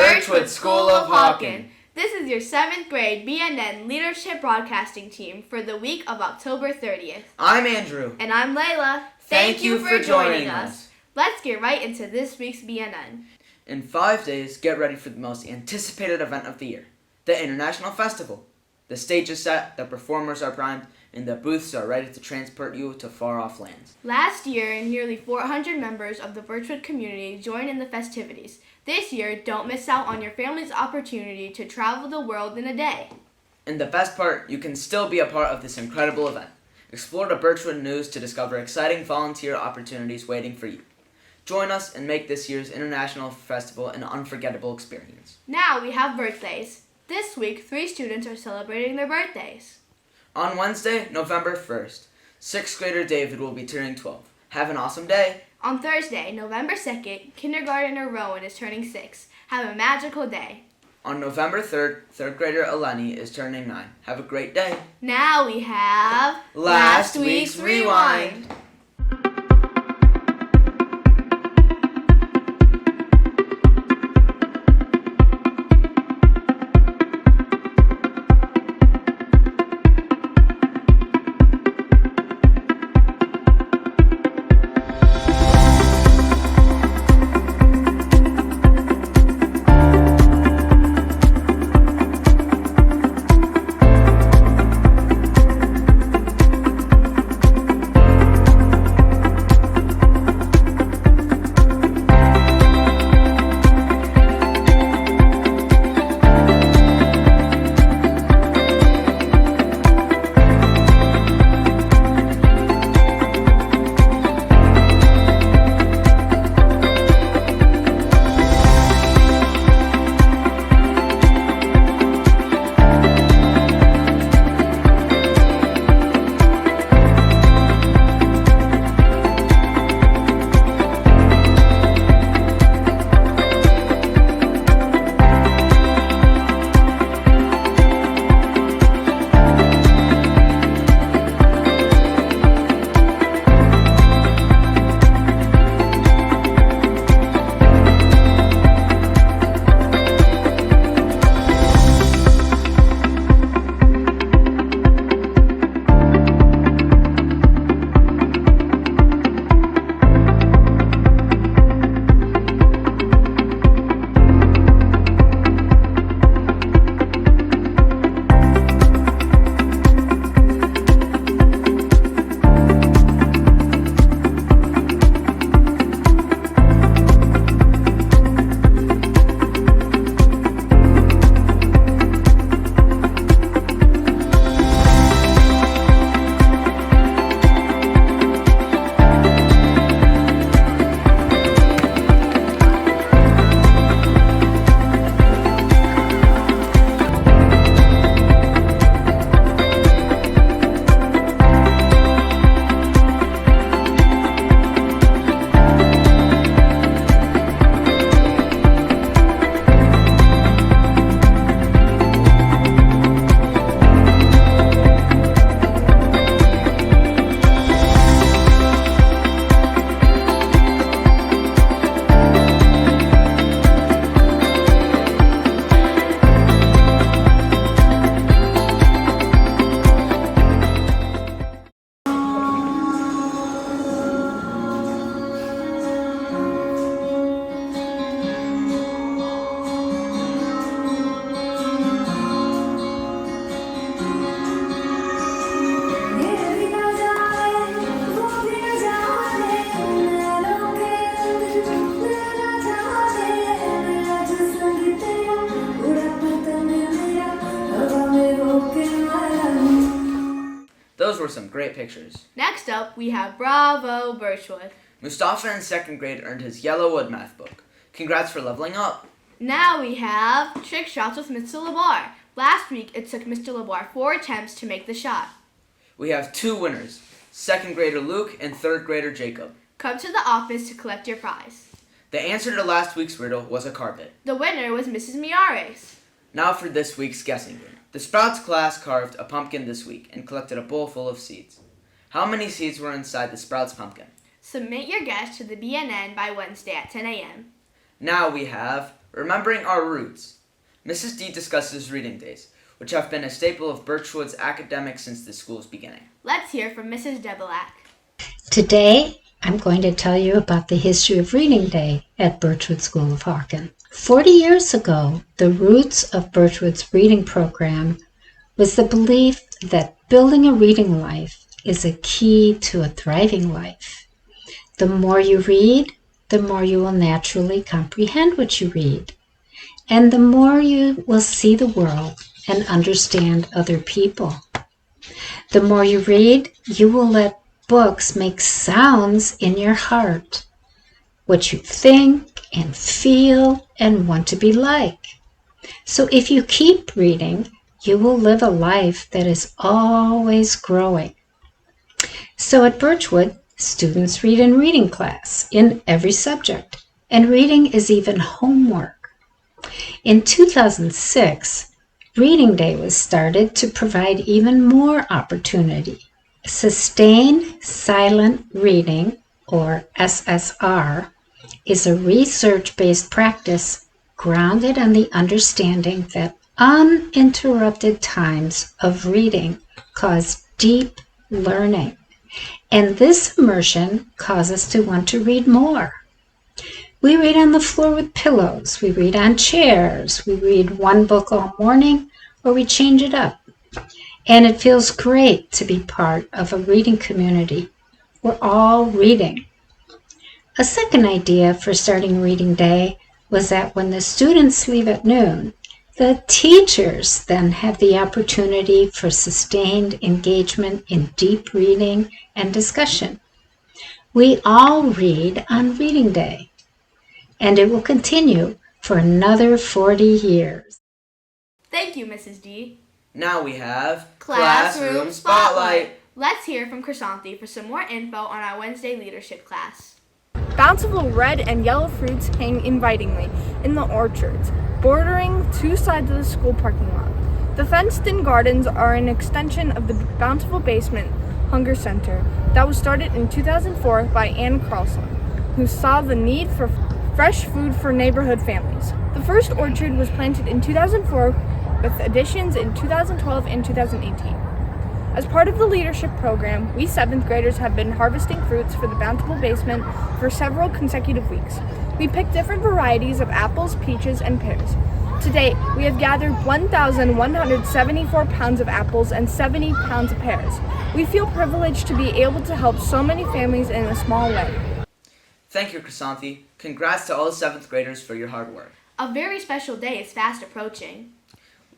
Birchwood School of Hawken. This is your 7th grade BNN Leadership Broadcasting Team for the week of October 30th. I'm Andrew. And I'm Layla. Thank you for joining us. Let's get right into this week's BNN. In 5 days, get ready for the most anticipated event of the year, the International Festival. The stage is set, the performers are primed, and the booths are ready to transport you to far-off lands. Last year, nearly 400 members of the Birchwood community joined in the festivities. This year, don't miss out on your family's opportunity to travel the world in a day. And the best part, you can still be a part of this incredible event. Explore the Birchwood News to discover exciting volunteer opportunities waiting for you. Join us and make this year's International Festival an unforgettable experience. Now we have birthdays. This week, 3 students are celebrating their birthdays. On Wednesday, November 1st, 6th grader David will be turning 12. Have an awesome day. On Thursday, November 2nd, kindergartner Rowan is turning 6. Have a magical day. On November 3rd, 3rd grader Eleni is turning 9. Have a great day. Now we have Last Week's Rewind. Those were some great pictures. Next up, we have Bravo Birchwood. Mustafa in 2nd grade earned his Yellowwood math book. Congrats for leveling up. Now we have Trick Shots with Mr. LeBar. Last week, it took Mr. LeBar 4 attempts to make the shot. We have 2 winners, 2nd grader Luke and 3rd grader Jacob. Come to the office to collect your prize. The answer to last week's riddle was a carpet. The winner was Mrs. Miares. Now for this week's guessing game. The Sprouts class carved a pumpkin this week and collected a bowl full of seeds. How many seeds were inside the Sprouts pumpkin? Submit your guess to the BNN by Wednesday at 10 a.m. Now we have Remembering our roots. Mrs. D discusses reading days, which have been a staple of Birchwood's academics since the school's beginning. Let's hear from Mrs. Debelak. Today, I'm going to tell you about the history of Reading Day at Birchwood School of Hawken. 40 years ago, the roots of Birchwood's reading program was the belief that building a reading life is a key to a thriving life. The more you read, the more you will naturally comprehend what you read, and the more you will see the world and understand other people. The more you read, you will let books make sounds in your heart, what you think and feel and want to be like. So if you keep reading, you will live a life that is always growing. So at Birchwood, students read in reading class in every subject, and reading is even homework. In 2006, Reading Day was started to provide even more opportunity. Sustained Silent Reading, or SSR, is a research-based practice grounded on the understanding that uninterrupted times of reading cause deep learning, and this immersion causes us to want to read more. We read on the floor with pillows, we read on chairs, we read one book all morning, or we change it up. And it feels great to be part of a reading community. We're all reading. A second idea for starting Reading Day was that when the students leave at noon, the teachers then have the opportunity for sustained engagement in deep reading and discussion. We all read on Reading Day, and it will continue for another 40 years. Thank you, Mrs. D. Now we have Classroom Spotlight. Let's hear from Chrysanthi for some more info on our Wednesday leadership class. Bountiful red and yellow fruits hang invitingly in the orchards, bordering two sides of the school parking lot. The fenced-in gardens are an extension of the Bountiful Basement Hunger Center that was started in 2004 by Ann Carlson, who saw the need for fresh food for neighborhood families. The first orchard was planted in 2004 with additions in 2012 and 2018. As part of the leadership program, we 7th graders have been harvesting fruits for the Bountiful Basement for several consecutive weeks. We picked different varieties of apples, peaches, and pears. To date, we have gathered 1,174 pounds of apples and 70 pounds of pears. We feel privileged to be able to help so many families in a small way. Thank you, Chrysanthi. Congrats to all the 7th graders for your hard work. A very special day is fast approaching.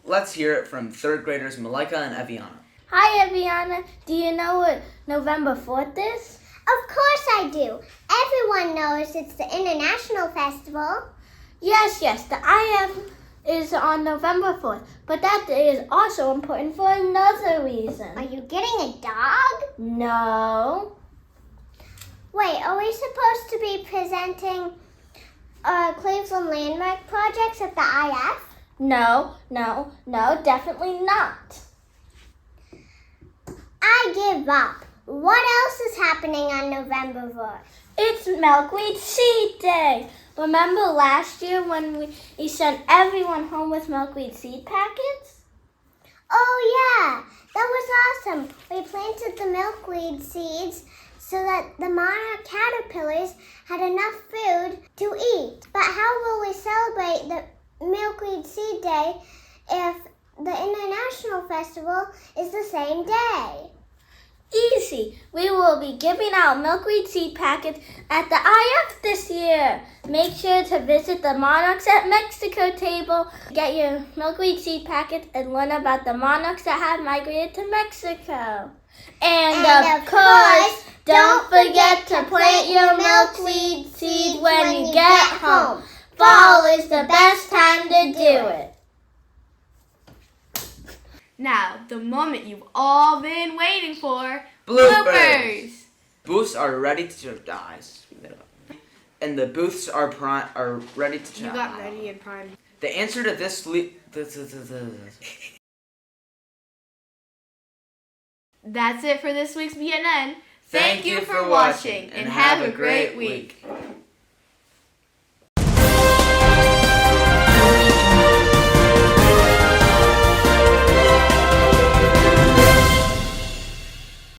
Let's hear it from 3rd graders Malika and Eviana. Hi, Eviana. Do you know what November 4th is? Of course I do. Everyone knows it's the International Festival. Yes, the IF is on November 4th, but that day is also important for another reason. Are you getting a dog? No. Wait, are we supposed to be presenting Cleveland landmark projects at the IF? No, definitely not. I give up. What else is happening on November 4th? It's Milkweed Seed Day. Remember last year when we sent everyone home with milkweed seed packets? Oh yeah, that was awesome. We planted the milkweed seeds so that the monarch caterpillars had enough food to eat. But how will we celebrate the Milkweed Seed Day if the International Festival is the same day? Easy. We will be giving out milkweed seed packets at the IF this year. Make sure to visit the Monarchs at Mexico table, get your milkweed seed packets, and learn about the monarchs that have migrated to Mexico. And of course, don't forget to plant your milkweed seed when you get home. Fall is the best time to do it. Now, the moment you've all been waiting for. Bloopers! Booths are ready to die. And the booths are ready to You got ready and primed. The answer to this That's it for this week's BNN. Thank you for watching, and have a great week.